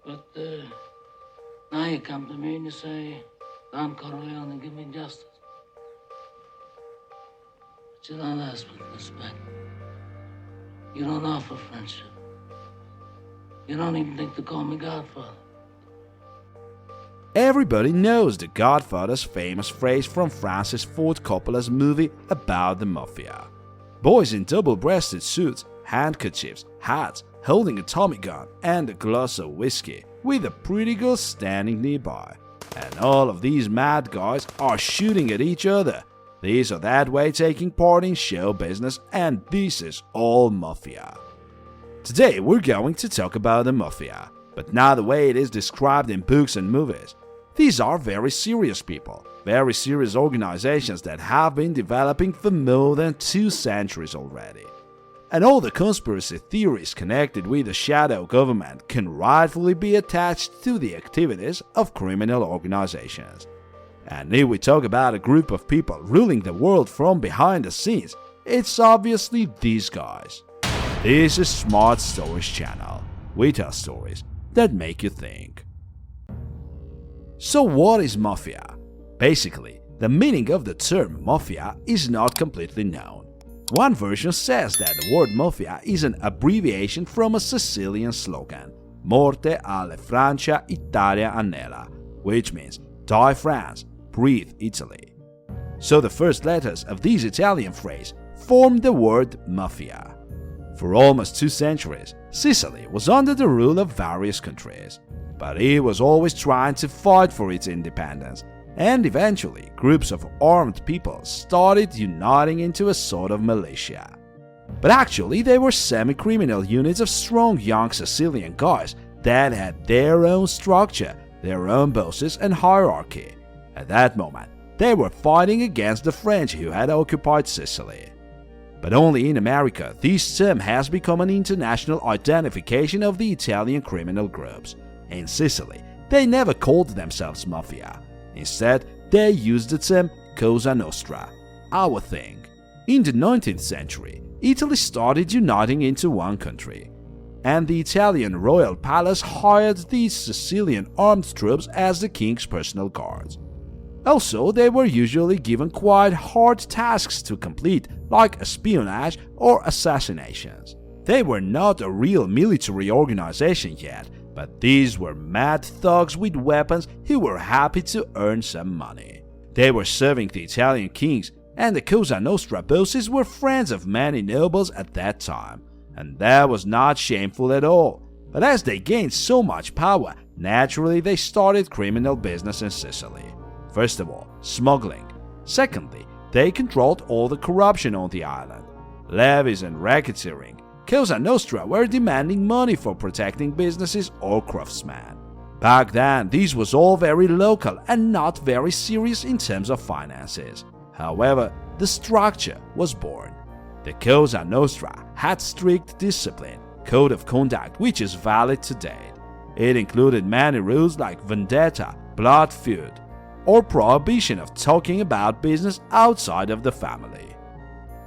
But now you come to me and you say, Don Corleone, give me justice. But you don't ask for respect. You don't offer friendship. You don't even think to call me Godfather. Everybody knows the Godfather's famous phrase from Francis Ford Coppola's movie about the Mafia. Boys in double-breasted suits, handkerchiefs, hats, holding a Tommy gun and a glass of whiskey, with a pretty girl standing nearby. And all of these mad guys are shooting at each other. This or that way taking part in show business, and this is all Mafia. Today we're going to talk about the Mafia, but not the way it is described in books and movies. These are very serious people, very serious organizations that have been developing for more than 2 centuries already. And all the conspiracy theories connected with the shadow government can rightfully be attached to the activities of criminal organizations. And if we talk about a group of people ruling the world from behind the scenes, it's obviously these guys. This is Smart Stories channel. We tell stories that make you think. So what is Mafia? Basically, the meaning of the term Mafia is not completely known. One version says that the word Mafia is an abbreviation from a Sicilian slogan, Morte alle Francia Italia Annela, which means Die France, breathe Italy. So the first letters of this Italian phrase form the word Mafia. For almost 2 centuries, Sicily was under the rule of various countries, but it was always trying to fight for its independence, and eventually groups of armed people started uniting into a sort of militia. But actually they were semi-criminal units of strong young Sicilian guys that had their own structure, their own bosses and hierarchy. At that moment, they were fighting against the French who had occupied Sicily. But only in America this term has become an international identification of the Italian criminal groups. In Sicily, they never called themselves Mafia. Instead, they used the term Cosa Nostra, our thing. In the 19th century, Italy started uniting into one country, and the Italian royal palace hired these Sicilian armed troops as the king's personal guards. Also, they were usually given quite hard tasks to complete, like espionage or assassinations. They were not a real military organization yet, but these were mad thugs with weapons who were happy to earn some money. They were serving the Italian kings, and the Cosa Nostra bosses were friends of many nobles at that time, and that was not shameful at all. But as they gained so much power, naturally they started criminal business in Sicily. First of all, smuggling. Secondly, they controlled all the corruption on the island. Levies and racketeering. Cosa Nostra were demanding money for protecting businesses or craftsmen. Back then, this was all very local and not very serious in terms of finances. However, the structure was born. The Cosa Nostra had strict discipline, code of conduct which is valid today. It included many rules like vendetta, blood feud, or prohibition of talking about business outside of the family.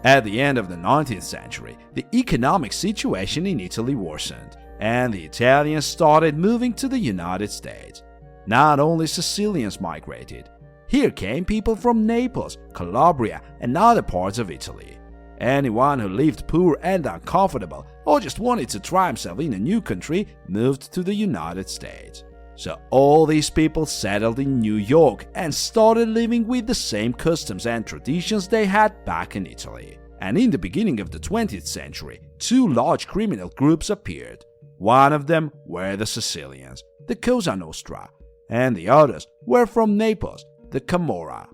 At the end of the 19th century, the economic situation in Italy worsened, and the Italians started moving to the United States. Not only Sicilians migrated. Here came people from Naples, Calabria, and other parts of Italy. Anyone who lived poor and uncomfortable or just wanted to try himself in a new country moved to the United States. So all these people settled in New York and started living with the same customs and traditions they had back in Italy. And in the beginning of the 20th century, 2 large criminal groups appeared. One of them were the Sicilians, the Cosa Nostra, and the others were from Naples, the Camorra.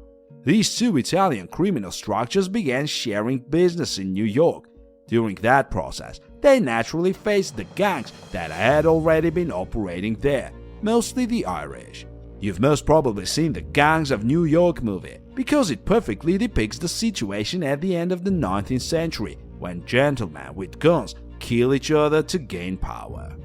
These 2 Italian criminal structures began sharing business in New York. During that process, they naturally faced the gangs that had already been operating there, mostly the Irish. You've most probably seen the Gangs of New York movie, because it perfectly depicts the situation at the end of the 19th century, when gentlemen with guns kill each other to gain power.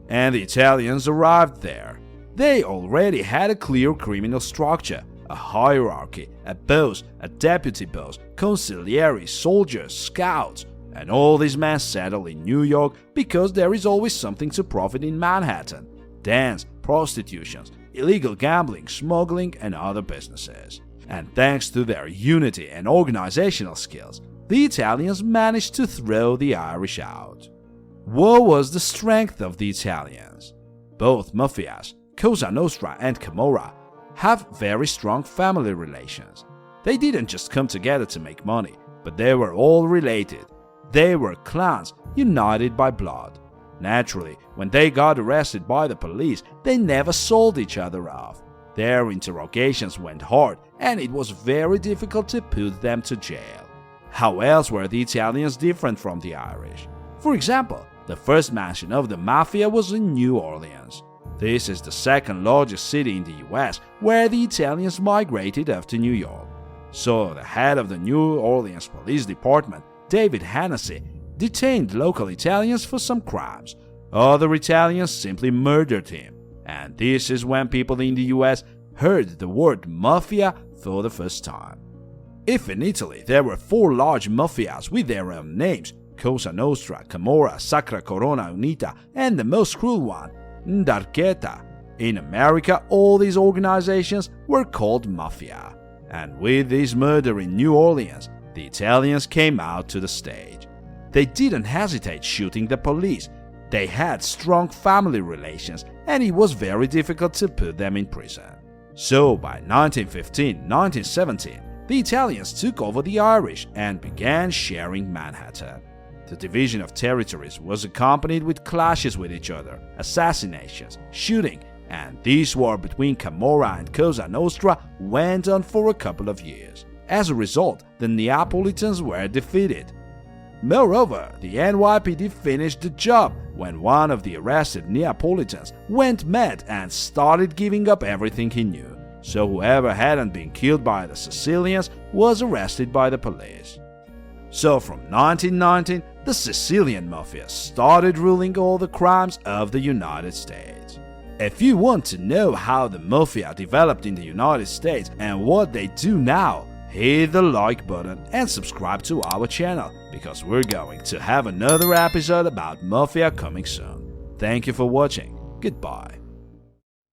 And the Italians arrived there. They already had a clear criminal structure, a hierarchy, a boss, a deputy boss, consiglieri, soldiers, scouts, and all these men settle in New York because there is always something to profit in Manhattan. dance, prostitution, illegal gambling, smuggling, and other businesses. And thanks to their unity and organizational skills, the Italians managed to throw the Irish out. What was the strength of the Italians? Both mafias, Cosa Nostra and Camorra, have very strong family relations. They didn't just come together to make money, but they were all related. They were clans united by blood. Naturally, when they got arrested by the police, they never sold each other off. Their interrogations went hard, and it was very difficult to put them to jail. How else were the Italians different from the Irish? For example, the first mansion of the Mafia was in New Orleans. This is the second largest city in the US, where the Italians migrated after New York. So the head of the New Orleans Police Department, David Hennessy, detained local Italians for some crimes. Other Italians simply murdered him. And this is when people in the US heard the word mafia for the first time. If in Italy there were 4 large mafias with their own names, Cosa Nostra, Camorra, Sacra Corona Unita, and the most cruel one, Ndrangheta, in America all these organizations were called mafia. And with this murder in New Orleans, the Italians came out to the stage. They didn't hesitate shooting the police. They had strong family relations, and it was very difficult to put them in prison. So by 1915-1917, the Italians took over the Irish and began sharing Manhattan. The division of territories was accompanied with clashes with each other, assassinations, shooting, and this war between Camorra and Cosa Nostra went on for a couple of years. As a result, the Neapolitans were defeated. Moreover, the NYPD finished the job when one of the arrested Neapolitans went mad and started giving up everything he knew. So whoever hadn't been killed by the Sicilians was arrested by the police. So from 1919, the Sicilian Mafia started ruling all the crimes of the United States. If you want to know how the Mafia developed in the United States and what they do now, hit the like button and subscribe to our channel, because we're going to have another episode about Mafia coming soon. Thank you for watching. Goodbye.